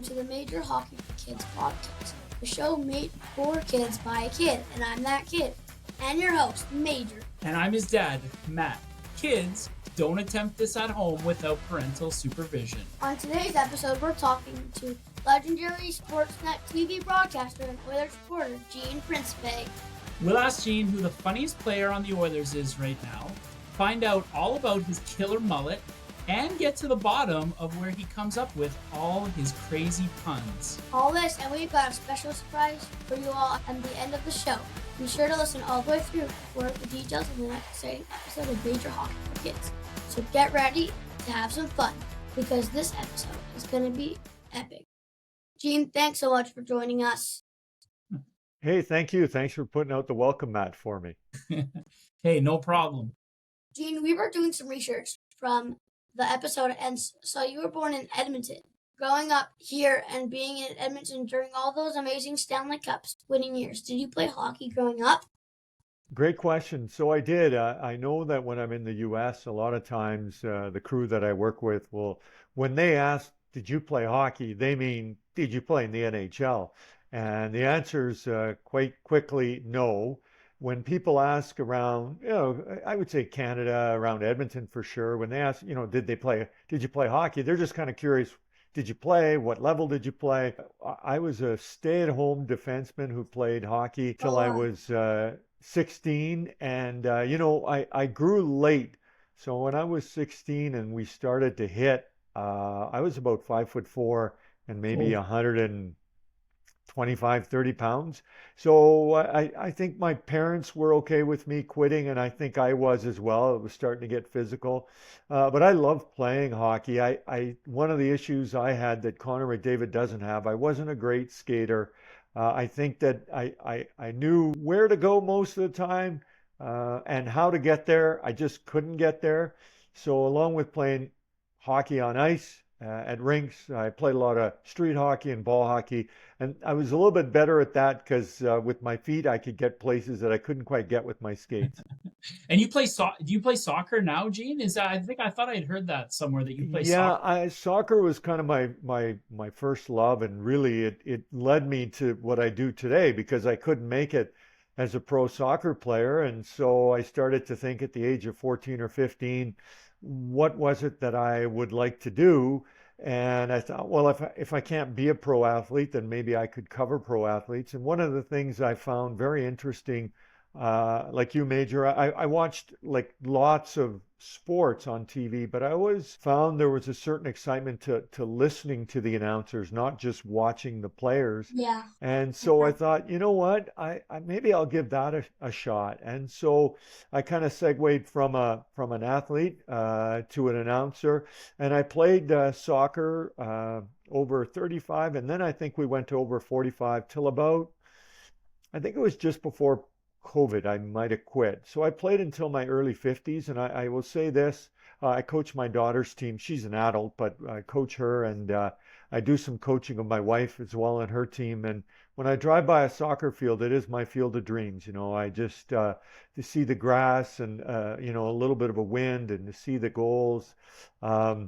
to the Major Hockey for Kids podcast, the show made for kids by a kid, and I'm that kid, and your host, Major. And I'm his dad, Matt. Kids, don't attempt this at home without parental supervision. On today's episode, we're talking to legendary SportsNet TV broadcaster and Oilers reporter, Principe. We'll ask Gene who the funniest player on the Oilers is right now, find out all about his killer mullet, and get to the bottom of where he comes up with all his crazy puns. All this, and we've got a special surprise for you all at the end of the show. Be sure to listen all the way through for the details of the next exciting episode of Major Hockey for Kids. So get ready to have some fun, because this episode is going to be epic. Gene, thanks so much for joining us. Hey, thank you. Thanks for putting out the welcome mat for me. Hey, no problem. Gene, we were doing some research from the episode and saw you were born in Edmonton. Growing up here and being in Edmonton during all those amazing Stanley Cups winning years, did you play hockey growing up? Great question. So I did. I know that when I'm in the U.S., a lot of times the crew that I work with will, when they ask, did you play hockey? They mean, did you play in the NHL? And the answer is quite quickly no. When people ask around, I would say Canada, around Edmonton for sure, when they ask, did you play hockey? They're just kind of curious. Did you play? What level did you play? I was a stay-at-home defenseman who played hockey till I was 16. And, I grew late. So when I was 16 and we started to hit, I was about 5'4" and maybe 125, 30 pounds. So I think my parents were okay with me quitting, and I think I was as well. It was starting to get physical. But I loved playing hockey. One of the issues I had that Connor McDavid doesn't have, I wasn't a great skater. I think that I knew where to go most of the time and how to get there. I just couldn't get there. So along with playing hockey on ice, at rinks, I played a lot of street hockey and ball hockey, and I was a little bit better at that because with my feet I could get places that I couldn't quite get with my skates. And you play do you play soccer now, Gene? I thought I'd heard that somewhere that you play soccer. Yeah, soccer was kind of my first love, and really it led me to what I do today because I couldn't make it as a pro soccer player, and so I started to think at the age of 14 or 15, what was it that I would like to do? And I thought, well, if I can't be a pro athlete, then maybe I could cover pro athletes. And one of the things I found very interesting, like you, Major, I watched like lots of sports on TV, but I always found there was a certain excitement to listening to the announcers, not just watching the players. Yeah. And so I thought, you know what, I maybe I'll give that a shot. And so I kind of segued from an athlete to an announcer, and I played soccer over 35, and then I think we went to over 45 till about, I think it was just before COVID, I might have quit. So I played until my early 50s, and I will say this, I coach my daughter's team. She's an adult, but I coach her, and I do some coaching of my wife as well and her team. And when I drive by a soccer field, it is my field of dreams. I just, to see the grass and, a little bit of a wind and to see the goals. I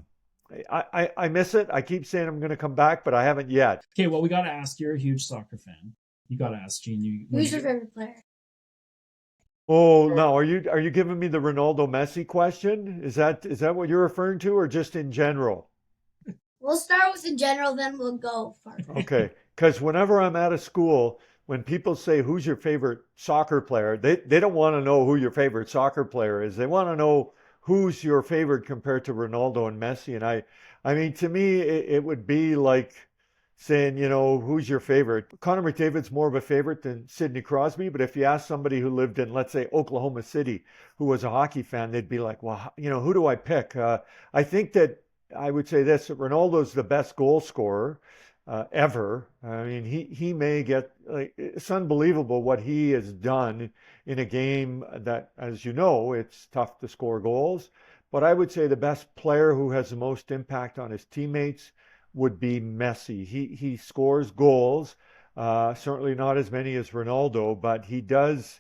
miss it. I keep saying I'm going to come back, but I haven't yet. Okay, well, we got to ask, you're a huge soccer fan. You got to ask, Gene. Who's your favorite player? Oh, no, are you giving me the Ronaldo Messi question? Is that what you're referring to, or just in general? We'll start with in general, then we'll go further. Okay, because whenever I'm at a school, when people say, who's your favorite soccer player, they don't want to know who your favorite soccer player is. They want to know who's your favorite compared to Ronaldo and Messi. And I mean, to me, it would be like saying, who's your favorite? Connor McDavid's more of a favorite than Sidney Crosby. But if you ask somebody who lived in, let's say, Oklahoma City, who was a hockey fan, they'd be like, well, who do I pick? I think that I would say this, that Ronaldo's the best goal scorer ever. I mean, he may get, it's unbelievable what he has done in a game that, as you know, it's tough to score goals. But I would say the best player who has the most impact on his teammates would be Messi. He scores goals, certainly not as many as Ronaldo, but he does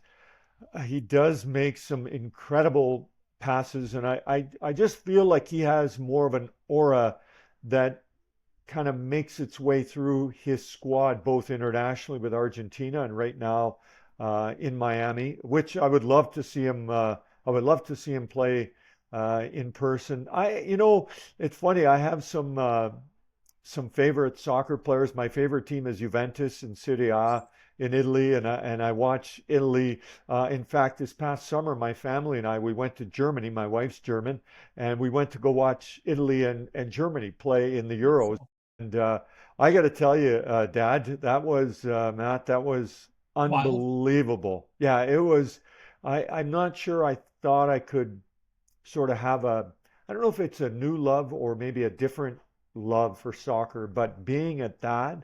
make some incredible passes, and I just feel like he has more of an aura that kind of makes its way through his squad, both internationally with Argentina and right now in Miami, which I would love to see him. I would love to see him play in person. It's funny. I have some favorite soccer players. My favorite team is Juventus in Serie A in Italy, and I watch Italy. In fact, this past summer, my family and I we went to Germany. My wife's German, and we went to go watch Italy and Germany play in the Euros. And I got to tell you, Dad, that was Matt. That was Wild. unbelievable. Yeah, it was. I'm not sure. I thought I could sort of have a. I don't know if it's a new love or maybe a different love for soccer, but being at that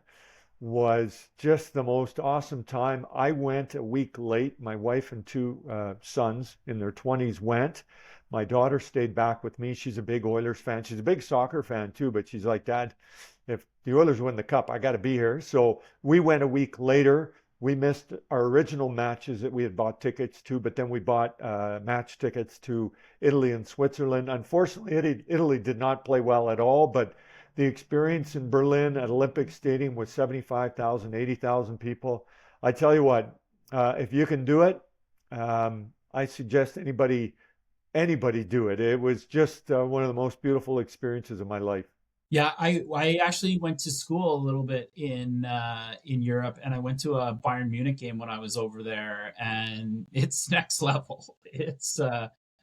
was just the most awesome time. I went a week late. My wife and two sons in their 20s went. My daughter stayed back with me. She's a big Oilers fan. She's a big soccer fan too, but she's like, Dad, if the Oilers win the cup, I got to be here. So we went a week later. We missed our original matches that we had bought tickets to, but then we bought match tickets to Italy and Switzerland. Unfortunately, Italy did not play well at all, but the experience in Berlin at Olympic Stadium with 75,000, 80,000 people. I tell you what, if you can do it, I suggest anybody do it. It was just one of the most beautiful experiences of my life. Yeah, I actually went to school a little bit in Europe, and I went to a Bayern Munich game when I was over there, and it's next level. It's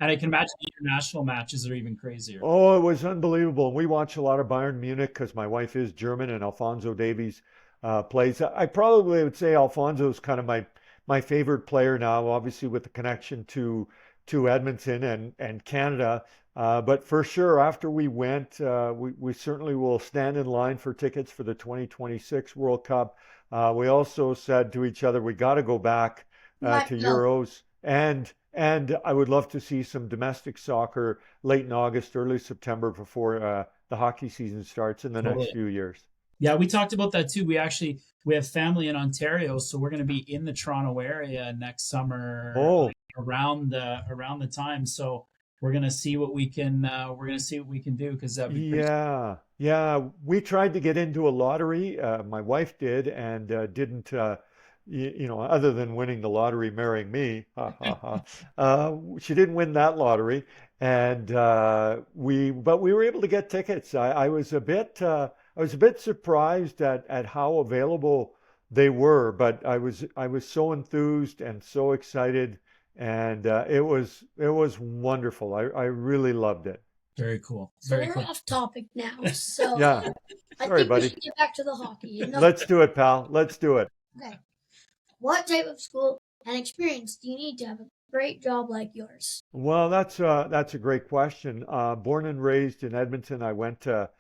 and I can imagine the international matches are even crazier. Oh, it was unbelievable. We watch a lot of Bayern Munich because my wife is German and Alfonso Davies plays. I probably would say Alfonso is kind of my favorite player now, obviously with the connection to Edmonton and Canada. But for sure, after we went, we certainly will stand in line for tickets for the 2026 World Cup. We also said to each other, we got to go back Might to go. Euros, and I would love to see some domestic soccer late in August, early September before the hockey season starts in the next Totally. few years. Yeah, we talked about that too. We have family in Ontario, so we're going to be in the Toronto area next summer, Oh, like around the time. So we're going to see what we can do because that'd be pretty. yeah, yeah. We tried to get into a lottery. My wife did, and didn't. Other than winning the lottery, marrying me, ha ha ha. She didn't win that lottery, and but we were able to get tickets. I was a bit surprised at how available they were, but I was so enthused and so excited, and it was wonderful. I really loved it. Very cool. So Very we're cool. off topic now. So Yeah, I sorry, think we buddy. should get back to the hockey. Let's do it, pal. Let's do it. Okay. What type of school and experience do you need to have a great job like yours? Well, that's a great question. Born and raised in Edmonton, I went to,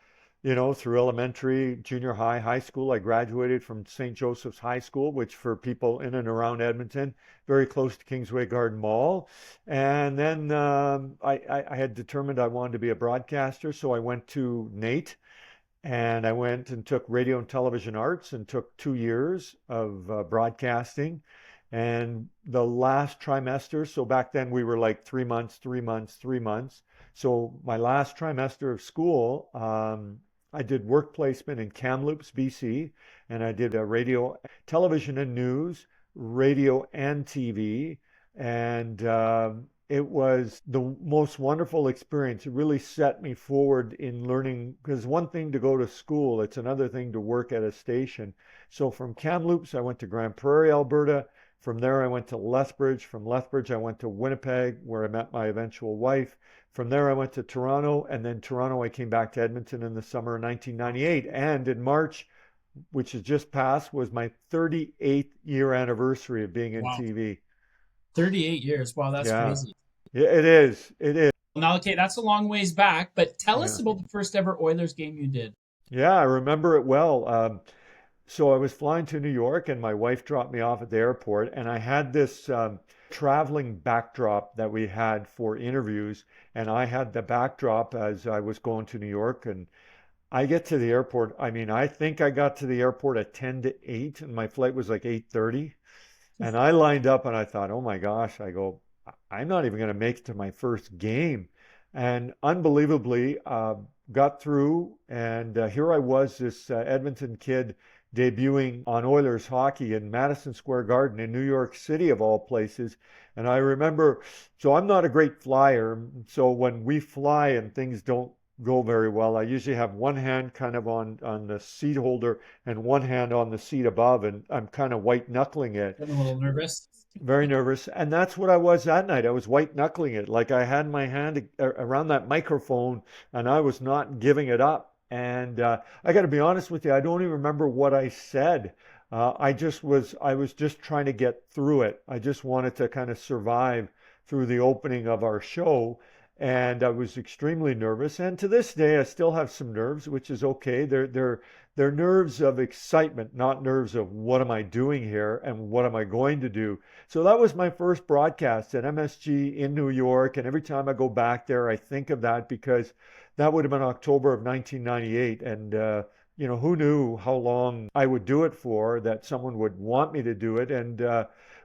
through elementary, junior high, high school. I graduated from St. Joseph's High School, which for people in and around Edmonton, very close to Kingsway Garden Mall. And then I had determined I wanted to be a broadcaster, so I went to NAIT. And I went and took radio and television arts and took 2 years of broadcasting. And the last trimester, so back then we were like 3 months, 3 months, 3 months. So my last trimester of school, I did work placement in Kamloops, BC, and I did radio, television and news, radio and TV. And it was the most wonderful experience. It really set me forward in learning, because one thing to go to school, it's another thing to work at a station. So from Kamloops, I went to Grand Prairie, Alberta. From there, I went to Lethbridge. From Lethbridge, I went to Winnipeg, where I met my eventual wife. From there, I went to Toronto, and then Toronto, I came back to Edmonton in the summer of 1998. And in March, which has just passed, was my 38th year anniversary of being in Wow. TV. 38 years. Wow, that's Yeah, crazy. yeah, it is. It is. Now, okay, that's a long ways back, but tell us Yeah. about the first ever Oilers game you did. Yeah, I remember it well. So I was flying to New York, and my wife dropped me off at the airport, and I had this traveling backdrop that we had for interviews, and I had the backdrop as I was going to New York, and I get to the airport. I mean, I think I got to the airport at 10 to 8, and my flight was like 8:30. And I lined up and I thought, oh my gosh, I go, I'm not even going to make it to my first game. And unbelievably, got through, and here I was, this Edmonton kid debuting on Oilers hockey in Madison Square Garden in New York City, of all places. And I remember, so I'm not a great flyer. So when we fly and things don't go very well, I usually have one hand kind of on the seat holder and one hand on the seat above, and I'm kind of white knuckling it. Getting a little nervous. Very nervous. And that's what I was that night. I was white knuckling it. Like I had my hand around that microphone and I was not giving it up. And I got to be honest with you, I don't even remember what I said. I was just trying to get through it. I just wanted to kind of survive through the opening of our show. And I was extremely nervous. And to this day, I still have some nerves, which is okay. They're nerves of excitement, not nerves of what am I doing here and what am I going to do. So that was my first broadcast at MSG in New York. And every time I go back there, I think of that because that would have been October of 1998. And, who knew how long I would do it for, that someone would want me to do it. And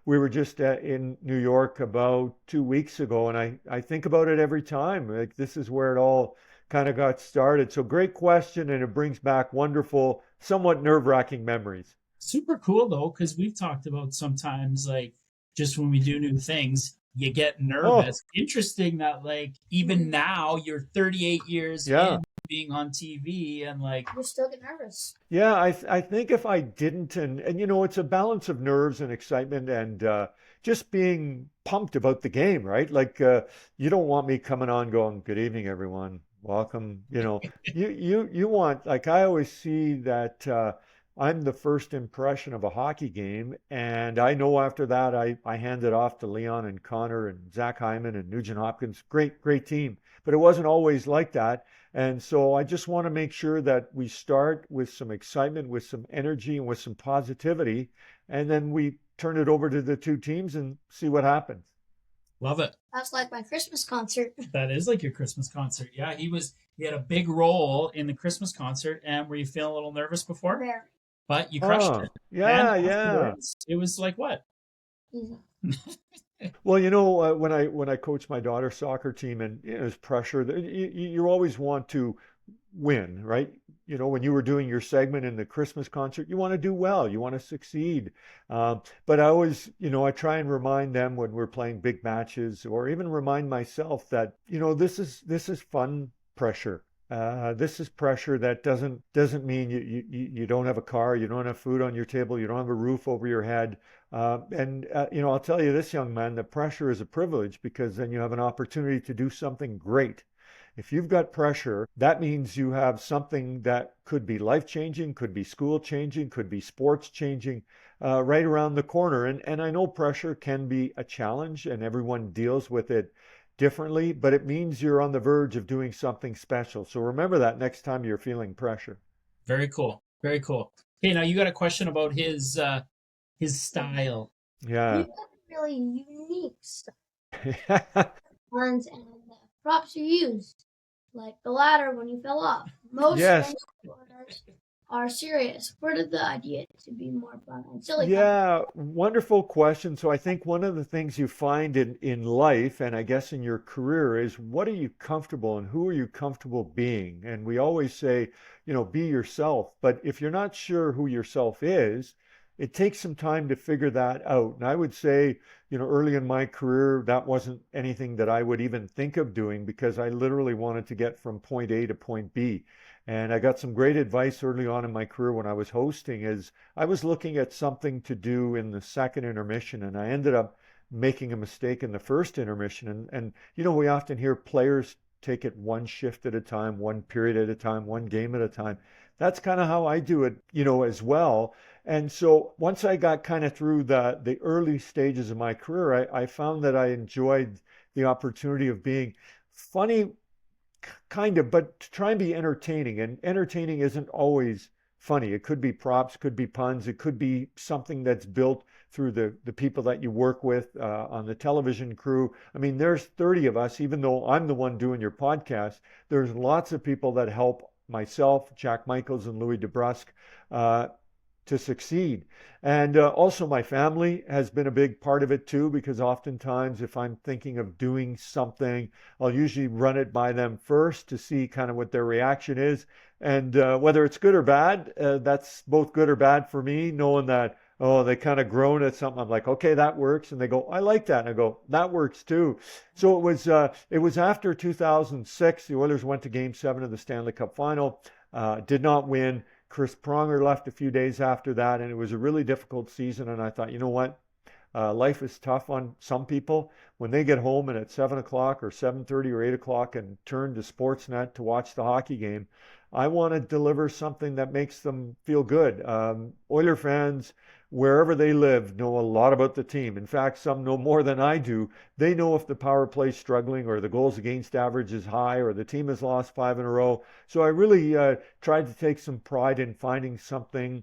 we were just in New York about 2 weeks ago. And I think about it every time. Like, this is where it all kind of got started. So great question. And it brings back wonderful, somewhat nerve-wracking memories. Super cool though, because we've talked about sometimes like just when we do new things, you get nervous. Interesting that like even now you're 38 years in being on TV and like You still get nervous. Yeah, I think if I didn't, and it's a balance of nerves and excitement and just being pumped about the game, right? Like you don't want me coming on going, "Good evening, everyone. Welcome." You want, like, I always see that I'm the first impression of a hockey game, and I know after that I hand it off to Leon and Connor and Zach Hyman and Nugent Hopkins. Great team, but it wasn't always like that. And so I just want to make sure that we start with some excitement, with some energy, and with some positivity, and then we turn it over to the two teams and see what happens. love it. That's like my Christmas concert. That is like your Christmas concert. Yeah, he had a big role in the Christmas concert. And were you feeling a little nervous before? Very. But you crushed it. Yeah, And yeah. afterwards, it was like what? Easy. Well, when I coach my daughter's soccer team, and there's pressure, you always want to win, right? When you were doing your segment in the Christmas concert, you want to do well, you want to succeed. But I always, I try and remind them when we're playing big matches, or even remind myself that, this is fun pressure. This is pressure that doesn't mean you don't have a car, you don't have food on your table, you don't have a roof over your head. I'll tell you this, young man, the pressure is a privilege because then you have an opportunity to do something great. If you've got pressure, that means you have something that could be life-changing, could be school-changing, could be sports-changing, right around the corner. And I know pressure can be a challenge and everyone deals with it differently, but it means you're on the verge of doing something special. So remember that next time you're feeling pressure. Very cool. Very cool. Okay, now you got a question about his style. Yeah. You've got really unique stuff. Ones and the props you used, like the ladder when you fell off. Most Yes. supporters are serious. Where did the idea to be more fun and silly come Yeah, wonderful question. So I think one of the things you find in life, and I guess in your career, is what are you comfortable and who are you comfortable being? And we always say, be yourself. But if you're not sure who yourself is, it takes some time to figure that out. And I would say, early in my career, that wasn't anything that I would even think of doing because I literally wanted to get from point A to point B. And I got some great advice early on in my career when I was hosting is I was looking at something to do in the second intermission, and I ended up making a mistake in the first intermission. And we often hear players take it one shift at a time, one period at a time, one game at a time. That's kind of how I do it, as well. And so once I got kind of through the early stages of my career, I found that I enjoyed the opportunity of being funny, kind of, but to try and be entertaining. And entertaining isn't always funny. It could be props, could be puns, it could be something that's built through the people that you work with on the television crew. I mean, there's 30 of us, even though I'm the one doing your podcast, there's lots of people that help myself, Jack Michaels and Louis DeBrusque, to succeed. And also, my family has been a big part of it too, because oftentimes, if I'm thinking of doing something, I'll usually run it by them first to see kind of what their reaction is. And whether it's good or bad, that's both good or bad for me, knowing that, oh, they kind of groan at something. I'm like, okay, that works. And they go, I like that. And I go, that works too. So it was after 2006, the Oilers went to Game 7 of the Stanley Cup Final, did not win. Chris Pronger left a few days after that, and it was a really difficult season. And I thought, you know what? Life is tough on some people. When they get home and at 7 o'clock or 7:30 or 8 o'clock and turn to SportsNet to watch the hockey game, I want to deliver something that makes them feel good. Oiler fans, wherever they live, know a lot about the team. In fact, some know more than I do. They know if the power play is struggling or the goals against average is high or the team has lost 5 in a row. So I really tried to take some pride in finding something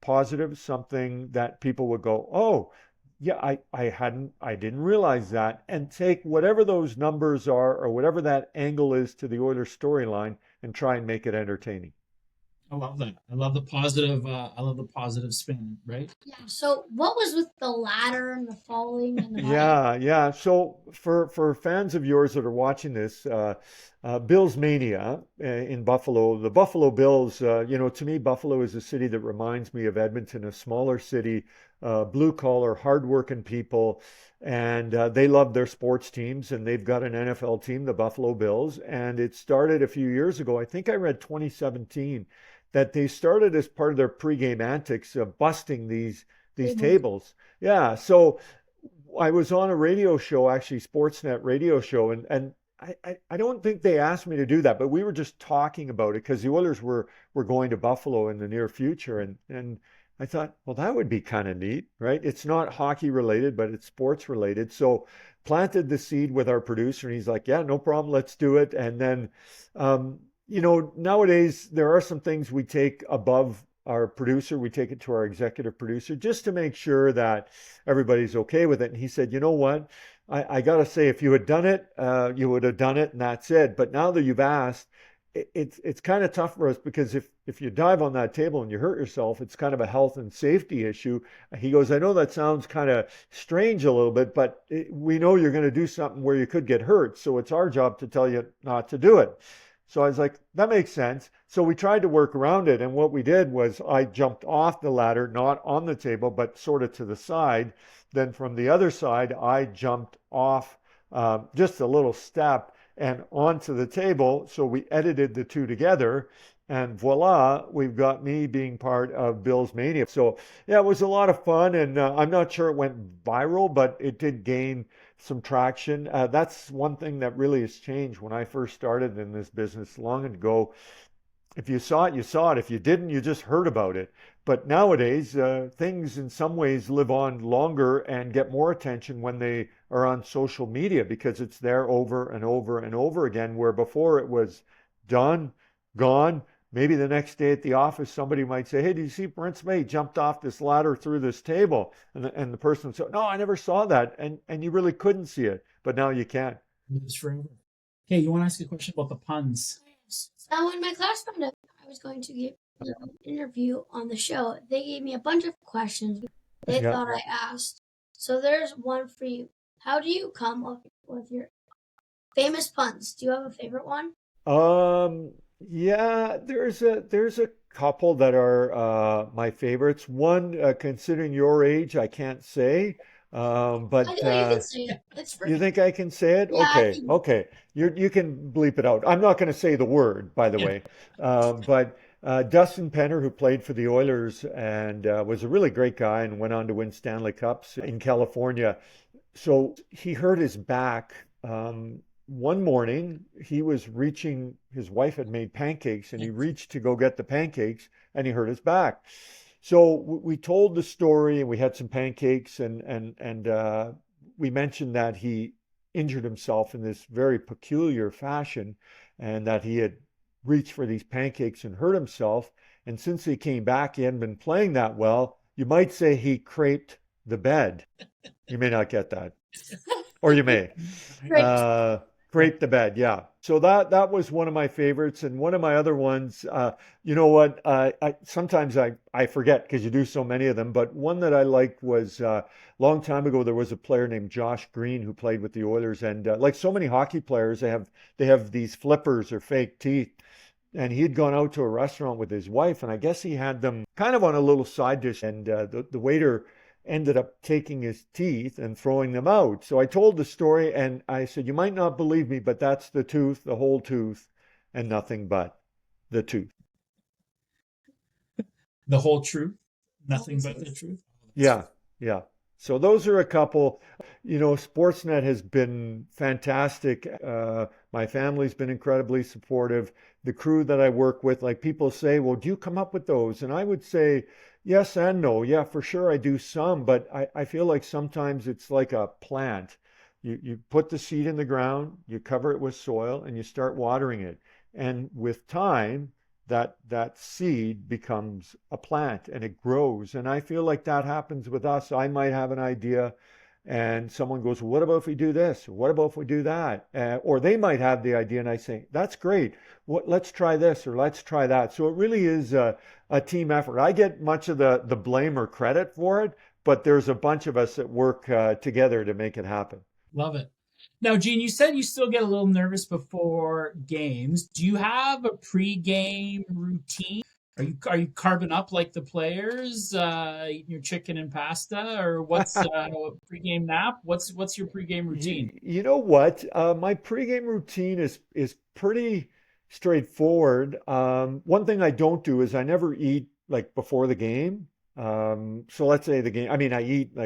positive, something that people would go, oh, yeah, I didn't realize that, and take whatever those numbers are or whatever that angle is to the Oilers storyline and try and make it entertaining. I love that. I love the positive. I love the positive spin. Right. Yeah. So what was with the ladder and the falling and the Yeah. So for fans of yours that are watching this, Bills Mania in Buffalo, the Buffalo Bills, to me, Buffalo is a city that reminds me of Edmonton, a smaller city, blue collar, hardworking people, and they love their sports teams, and they've got an NFL team, the Buffalo Bills, and it started a few years ago. I think I read 2017 that they started as part of their pregame antics of busting these tables. Yeah, so I was on a radio show, actually Sportsnet radio show, and I don't think they asked me to do that, but we were just talking about it because the Oilers were going to Buffalo in the near future, and I thought, well, that would be kind of neat, right? It's not hockey related, but it's sports related. So planted the seed with our producer, and he's like, yeah, no problem, let's do it. And then, nowadays there are some things we take above our producer. We take it to our executive producer just to make sure that everybody's okay with it. And he said, you know what? I got to say, if you had done it, you would have done it, and that's it. But now that you've asked, it's kind of tough for us because if you dive on that table and you hurt yourself, it's kind of a health and safety issue. He goes, I know that sounds kind of strange a little bit, but we know you're going to do something where you could get hurt. So it's our job to tell you not to do it. So I was like, that makes sense. So we tried to work around it. And what we did was I jumped off the ladder, not on the table, but sort of to the side. Then from the other side, I jumped off just a little step and onto the table. So we edited the two together. And voila, we've got me being part of Bill's Mania. So yeah, it was a lot of fun. And I'm not sure it went viral, but it did gain some traction. That's one thing that really has changed. When I first started in this business long ago, if you saw it, you saw it. If you didn't, you just heard about it. But nowadays, things in some ways live on longer and get more attention when they are on social media because it's there over and over and over again, where before it was done, gone. Maybe the next day at the office, somebody might say, hey, did you see Principe? He jumped off this ladder through this table. And the person would say, no, I never saw that. And you really couldn't see it. But now you can. Lives forever. Okay, you want to ask a question about the puns? So when my class found out I was going to give an interview on the show, they gave me a bunch of questions they thought I asked. So there's one for you. How do you come up with your famous puns? Do you have a favorite one? Yeah, there's a couple that are my favorites. One, considering your age, I can't say. But I know you can say it. It's free. you think I can say it? Yeah, Okay, okay. You can bleep it out. I'm not going to say the word, by the way. But Dustin Penner, who played for the Oilers and was a really great guy and went on to win Stanley Cups in California. So he hurt his back. One morning, he was reaching, his wife had made pancakes, and he reached to go get the pancakes, and he hurt his back. So we told the story, and we had some pancakes, and we mentioned that he injured himself in this very peculiar fashion, and that he had reached for these pancakes and hurt himself. And since he came back, he hadn't been playing that well. You might say he craped the bed. You may not get that, or you may. Crepe the bed, yeah. So that was one of my favorites, and one of my other ones. You know what? Sometimes I forget because you do so many of them. But one that I liked was a long time ago. There was a player named Josh Green who played with the Oilers, and like so many hockey players, they have these flippers or fake teeth. And he had gone out to a restaurant with his wife, and I guess he had them kind of on a little side dish, and the waiter ended up taking his teeth and throwing them out. So I told the story and I said, you might not believe me, but that's the tooth, the whole tooth, and nothing but the tooth. The whole truth, nothing but the truth. Yeah, yeah. So those are a couple. Sportsnet has been fantastic. My family's been incredibly supportive. The crew that I work with, like people say, well, do you come up with those? And I would say yes and no. Yeah, for sure I do some, but I feel like sometimes it's like a plant. You put the seed in the ground, you cover it with soil, and you start watering it. And with time, that seed becomes a plant and it grows. And I feel like that happens with us. I might have an idea and someone goes, well, what about if we do this? What about if we do that? Or they might have the idea and I say, that's great. Let's try this or let's try that. So it really is a team effort. I get much of the blame or credit for it, but there's a bunch of us that work together to make it happen. Love it. Now, Gene, you said you still get a little nervous before games. Do you have a pre-game routine? Are you carving up like the players, eating your chicken and pasta, or what's pre-game nap? What's your pre-game routine? You know what? My pregame routine is pretty straightforward. One thing I don't do is I never eat like before the game. So let's say the game. I mean, I ate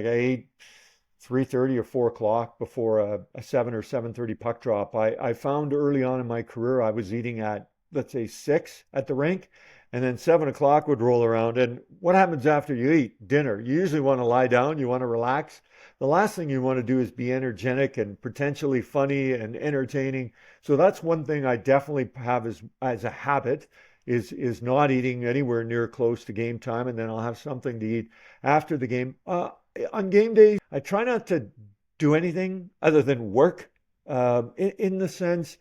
3:30 or 4 o'clock before a 7 or 7:30 puck drop. I found early on in my career I was eating at, let's say, 6 at the rink, and then 7 o'clock would roll around. And what happens after you eat dinner? You usually want to lie down, you want to relax. The last thing you want to do is be energetic and potentially funny and entertaining. So that's one thing I definitely have as a habit is not eating anywhere near close to game time, and then I'll have something to eat after the game. On game day, I try not to do anything other than work. In the sense,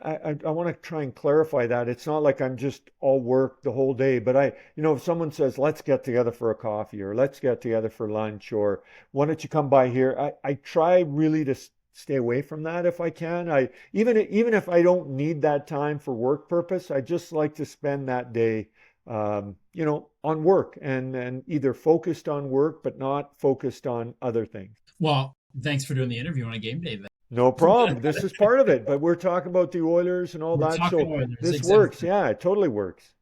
I want to try and clarify that it's not like I'm just all work the whole day. But if someone says, let's get together for a coffee or let's get together for lunch or why don't you come by here? I try really to stay away from that if I can. Even if I don't need that time for work purpose, I just like to spend that day on work and either focused on work, but not focused on other things. Well, thanks for doing the interview on a game day then. No problem. This is part of it, but we're talking about the Oilers and all We're that. talking So Oilers, this exactly. works. Yeah, it totally works.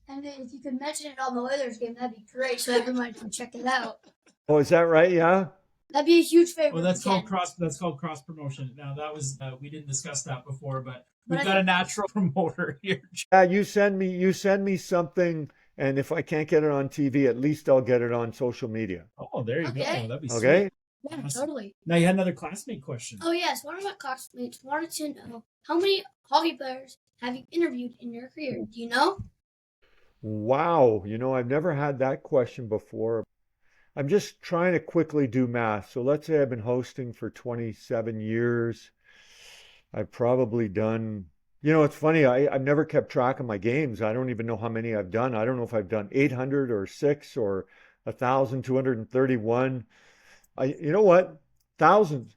And if you could mention it on the Oilers game, that'd be great, so everyone can check it out. Oh, is that right? Yeah. That'd be a huge favor. Well, that's if you called can. cross. That's called cross promotion. Now that was we didn't discuss that before, but we've But got a natural promoter here. Yeah, you send me something, and if I can't get it on TV, at least I'll get it on social media. Oh, there you go. Okay. That'd be Okay. sweet. Yeah, Awesome. totally. Now you had another classmate question. Oh yes, one of my classmates wanted to know how many hockey players have you interviewed in your career? Do you know? Wow. I've never had that question before. I'm just trying to quickly do math. So let's say I've been hosting for 27 years. I've probably done, it's funny. I've never kept track of my games. I don't even know how many I've done. I don't know if I've done 800 or 6 or 1,231. You know what? Thousands.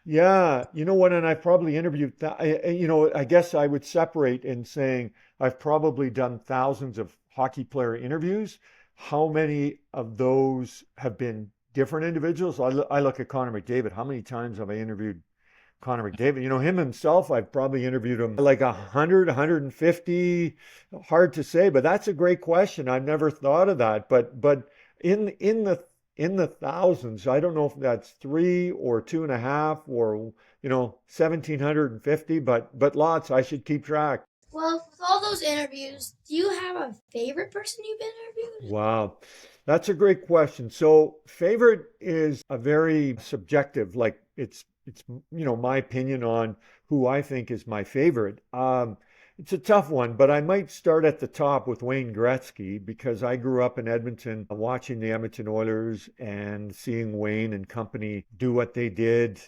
Yeah. You know what? And I've probably interviewed, I guess I would separate in saying I've probably done thousands of hockey player interviews. How many of those have been different individuals? I look at Connor McDavid. How many times have I interviewed Connor McDavid? Him himself, I've probably interviewed him like 100, 150. Hard to say, but that's a great question. I've never thought of that. But in the thousands, I don't know if that's 3 or 2.5 or 1,750, but lots. I should keep track. Well, with all those interviews, do you have a favorite person you've interviewed? Wow. That's a great question. So favorite is a very subjective, like it's my opinion on who I think is my favorite. It's a tough one, but I might start at the top with Wayne Gretzky because I grew up in Edmonton watching the Edmonton Oilers and seeing Wayne and company do what they did.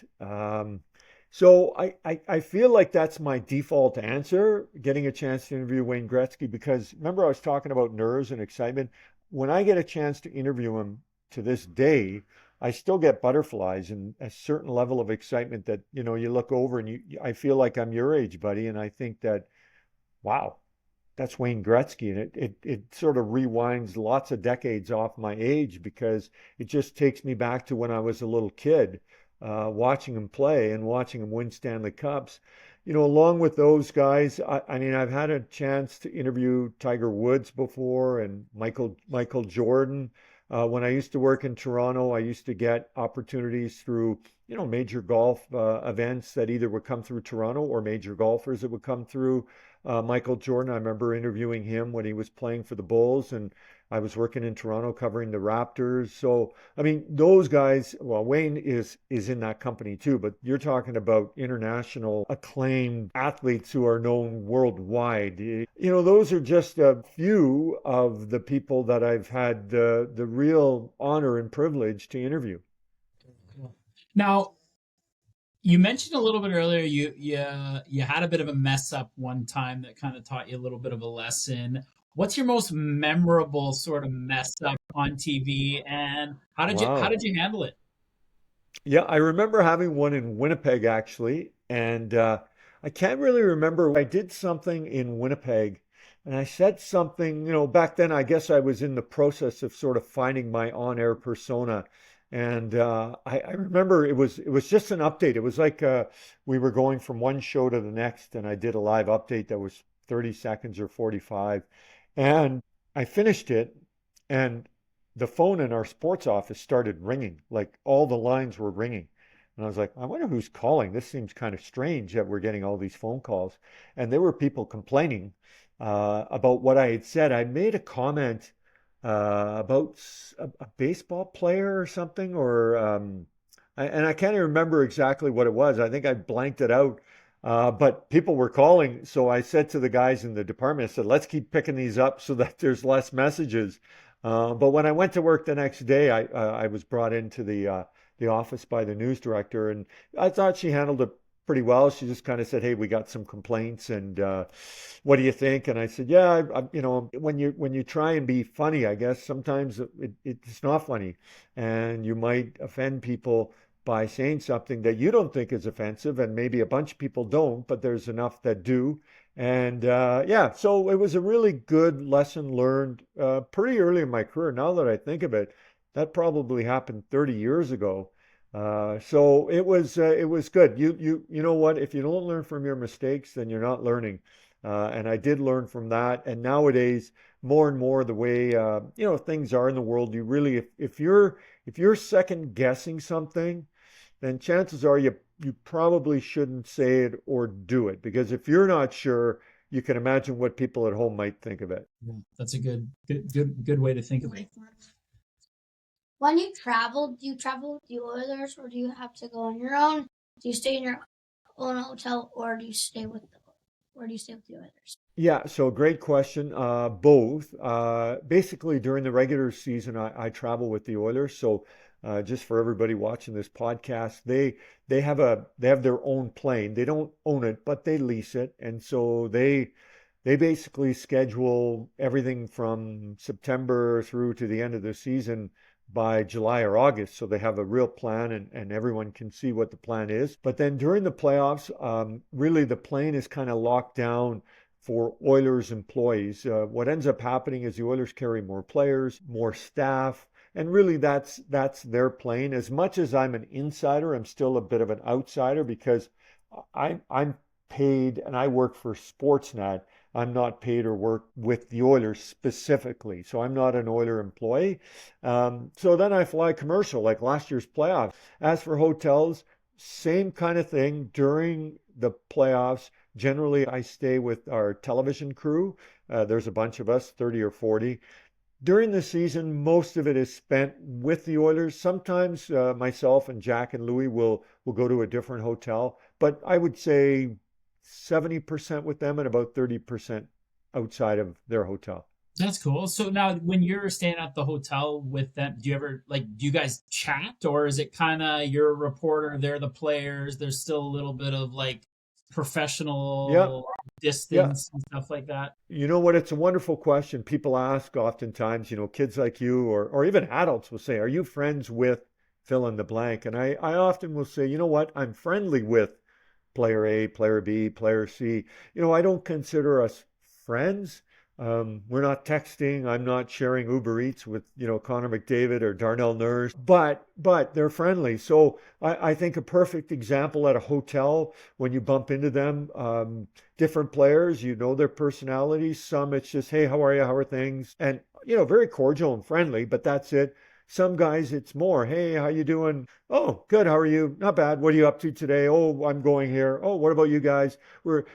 So I feel like that's my default answer, getting a chance to interview Wayne Gretzky, because remember I was talking about nerves and excitement. When I get a chance to interview him to this day, I still get butterflies and a certain level of excitement that, you look over and I feel like I'm your age, buddy. And I think that, wow, that's Wayne Gretzky. And it sort of rewinds lots of decades off my age because it just takes me back to when I was a little kid, watching him play and watching him win Stanley Cups. Along with those guys, I mean, I've had a chance to interview Tiger Woods before and Michael Jordan. When I used to work in Toronto, I used to get opportunities through, major golf events that either would come through Toronto or major golfers that would come through. Michael Jordan, I remember interviewing him when he was playing for the Bulls, and I was working in Toronto covering the Raptors. So, I mean, those guys, well, Wayne is in that company too, but you're talking about international acclaimed athletes who are known worldwide. Those are just a few of the people that I've had the real honor and privilege to interview. Now, you mentioned a little bit earlier you had a bit of a mess up one time that kind of taught you a little bit of a lesson. What's your most memorable sort of mess up on TV, and how Wow. did you handle it? Yeah, I remember having one in Winnipeg actually, and I can't really remember. I did something in Winnipeg, and I said something, back then I guess I was in the process of sort of finding my on-air persona. And I remember it was just an update. It was like we were going from one show to the next, and I did a live update that was 30 seconds or 45. And I finished it, and the phone in our sports office started ringing, like all the lines were ringing. And I was like, I wonder who's calling. This seems kind of strange that we're getting all these phone calls. And there were people complaining about what I had said. I made a comment about a baseball player or something, or and I can't even remember exactly what it was. I think I blanked it out. But people were calling, so I said to the guys in the department, I said, let's keep picking these up so that there's less messages. But when I went to work the next day, I was brought into the office by the news director, and I thought she handled it pretty well. She just kind of said, "Hey, we got some complaints, and what do you think?" And I said, "Yeah, when you try and be funny, I guess sometimes it's not funny, and you might offend people by saying something that you don't think is offensive, and maybe a bunch of people don't, but there's enough that do." And yeah, so it was a really good lesson learned pretty early in my career. Now that I think of it, that probably happened 30 years ago. So it was good. You know what? If you don't learn from your mistakes, then you're not learning. And I did learn from that. And nowadays, more and more the way things are in the world, you really if you're second guessing something, then chances are you probably shouldn't say it or do it, because if you're not sure, you can imagine what people at home might think of it. Yeah, that's a good way to think of it. When you travel, do you travel with the Oilers or do you have to go on your own? Do you stay in your own hotel or do you stay with the Oilers? Yeah, so great question. Both. Basically, during the regular season, I travel with the Oilers. So, just for everybody watching this podcast, they have their own plane. They don't own it, but they lease it, and so they basically schedule everything from September through to the end of the season by July or August. So they have a real plan, and everyone can see what the plan is. But then during the playoffs, really the plane is kind of locked down for Oilers employees. What ends up happening is the Oilers carry more players, more staff, and really that's their plane. As much as I'm an insider, I'm still a bit of an outsider because I'm paid and I work for Sportsnet. I'm not paid or work with the Oilers specifically. So I'm not an Oiler employee. So then I fly commercial like last year's playoffs. As for hotels, same kind of thing during the playoffs. Generally, I stay with our television crew. There's a bunch of us, 30 or 40. During the season, most of it is spent with the Oilers. Sometimes myself and Jack and Louie will go to a different hotel, but I would say 70% with them and about 30% outside of their hotel. That's cool. So now, when you're staying at the hotel with them, do you ever do you guys chat, or is it kind of you're a reporter, they're the players, there's still a little bit of Yeah, professional yeah. distance and stuff like that? You know what? It's a wonderful question. People ask oftentimes, kids like you or even adults will say, are you friends with fill in the blank? And I often will say, you know what? I'm friendly with player A, player B, player C. I don't consider us friends. We're not texting. I'm not sharing Uber Eats with, Connor McDavid or Darnell Nurse, but they're friendly. So I think a perfect example at a hotel when you bump into them, different players, you know their personalities. Some it's just, hey, how are you? How are things? And, very cordial and friendly, but that's it. Some guys, it's more, hey, how you doing? Oh, good. How are you? Not bad. What are you up to today? Oh, I'm going here. Oh, what about you guys?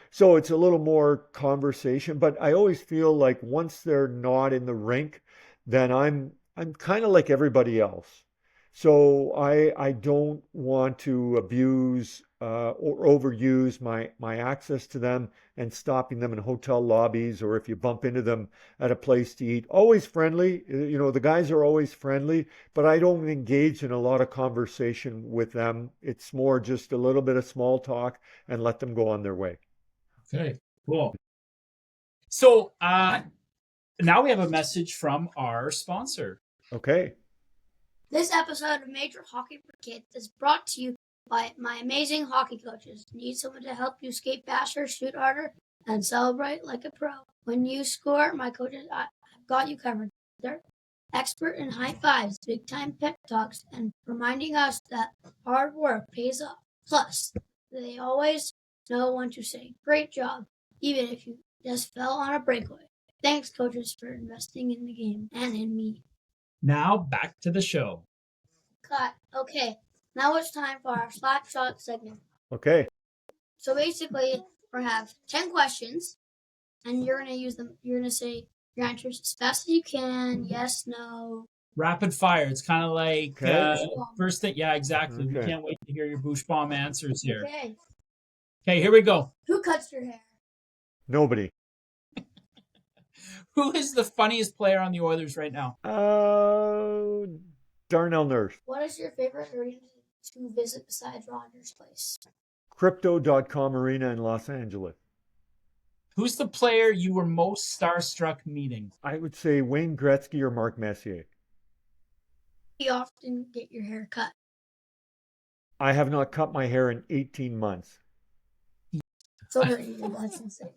So it's a little more conversation, but I always feel like once they're not in the rink, then I'm kind of like everybody else. So I don't want to abuse or overuse my access to them and stopping them in hotel lobbies or if you bump into them at a place to eat. Always friendly. The guys are always friendly, but I don't engage in a lot of conversation with them. It's more just a little bit of small talk and let them go on their way. Okay, cool. So now we have a message from our sponsor. Okay. This episode of Major Hockey for Kids is brought to you by my amazing hockey coaches. Need someone to help you skate faster, shoot harder, and celebrate like a pro. When you score, my coaches have got you covered. They're expert in high fives, big time pep talks, and reminding us that hard work pays off. Plus, they always know when to say, great job, even if you just fell on a breakaway. Thanks, coaches, for investing in the game and in me. Now back to the show. Cut. Okay, now it's time for our slap shot segment. Okay. So basically, we're gonna have 10 questions, and you're gonna use them. You're gonna say your answers as fast as you can. Yes, no. Rapid fire. It's kind of like Okay. first thing. Yeah, exactly. We Okay. can't wait to hear your Boosh Bomb answers here. Okay. Okay, here we go. Who cuts your hair? Nobody. Who is the funniest player on the Oilers right now? Darnell Nurse. What is your favorite arena to visit besides Rogers Place? Crypto.com Arena in Los Angeles. Who's the player you were most starstruck meeting? I would say Wayne Gretzky or Mark Messier. Do you often get your hair cut? I have not cut my hair in 18 months. It's over 80. That's insane.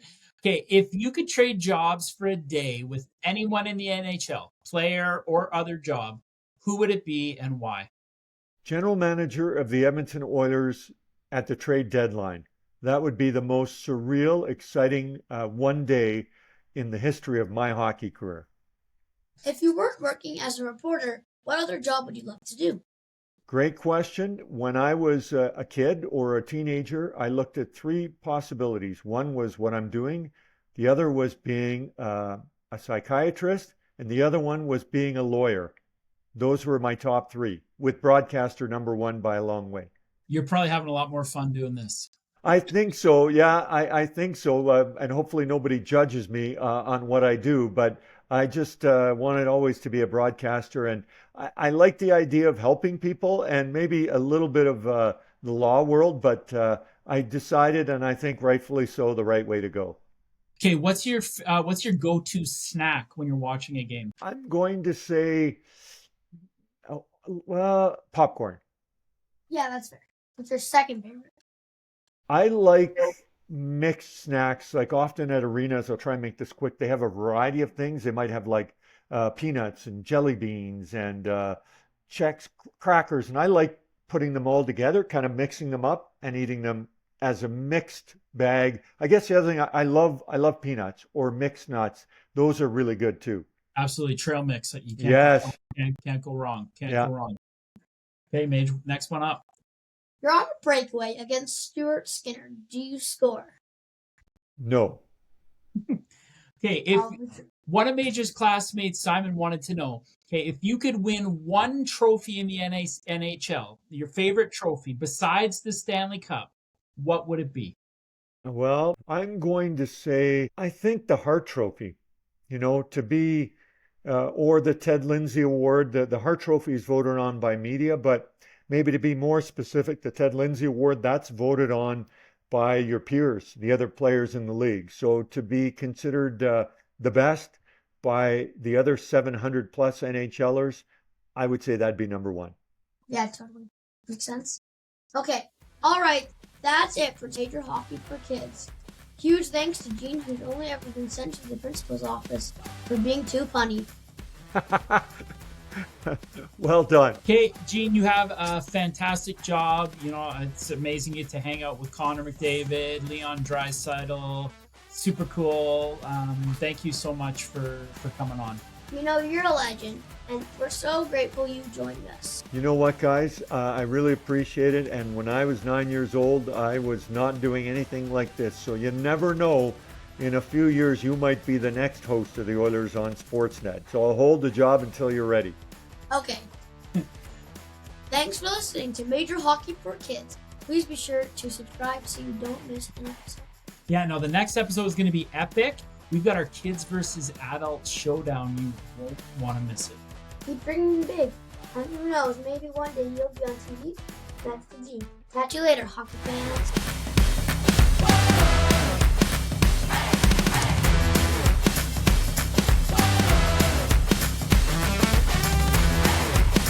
Okay, if you could trade jobs for a day with anyone in the NHL, player or other job, who would it be and why? General manager of the Edmonton Oilers at the trade deadline. That would be the most surreal, exciting one day in the history of my hockey career. If you weren't working as a reporter, what other job would you love to do? Great question. When I was a kid or a teenager, I looked at three possibilities. One was what I'm doing, the other was being a psychiatrist, and the other one was being a lawyer. Those were my top three, with broadcaster number one by a long way. You're probably having a lot more fun doing this. I think so. Yeah, I think so. And hopefully nobody judges me on what I do, but I just wanted always to be a broadcaster. And I like the idea of helping people and maybe a little bit of the law world, but I decided, and I think rightfully so, the right way to go. Okay, what's your go-to snack when you're watching a game? I'm going to say, popcorn. Yeah, that's fair. What's your second favorite? I like mixed snacks. Like often at arenas, I'll try and make this quick. They have a variety of things. They might have like peanuts and jelly beans and Chex crackers. And I like putting them all together, kind of mixing them up and eating them as a mixed bag. I guess the other thing I love peanuts or mixed nuts. Those are really good too. Absolutely, trail mix. You can't, Yes. can't go wrong. Can't go wrong. Okay, Mage, next one up. You're on a breakaway against Stuart Skinner. Do you score? No. Okay, if one of Mage's classmates, Simon, wanted to know, okay, if you could win one trophy in the NHL, your favorite trophy, besides the Stanley Cup, what would it be? Well, I'm going to say, I think the Hart Trophy. you know, to be, or the Ted Lindsay Award. The Hart Trophy is voted on by media, but maybe to be more specific, the Ted Lindsay Award, that's voted on by your peers, the other players in the league. So to be considered the best by the other 700 plus NHLers, I would say that'd be number one. Yeah, totally. Makes sense. Okay. All right. That's it for Major Hockey for Kids. Huge thanks to Gene, who's only ever been sent to the principal's office for being too funny. Well done. Okay, Gene, you have a fantastic job. You know, it's amazing you get to hang out with Connor McDavid, Leon Draisaitl. Super cool. Thank you so much for coming on. You know, you're a legend, and we're so grateful you joined us. You know what, guys? I really appreciate it. And when I was 9 years old, I was not doing anything like this. So you never know. In a few years, you might be the next host of the Oilers on Sportsnet. So I'll hold the job until you're ready. Okay. Thanks for listening to Major Hockey for Kids. Please be sure to subscribe so you don't miss an episode. Yeah, no, the next episode is going to be epic. We've got our kids versus adults showdown. You won't want to miss it. Keep dreaming big. And who knows, maybe one day you'll be on TV. That's the G. Catch you later, hockey fans.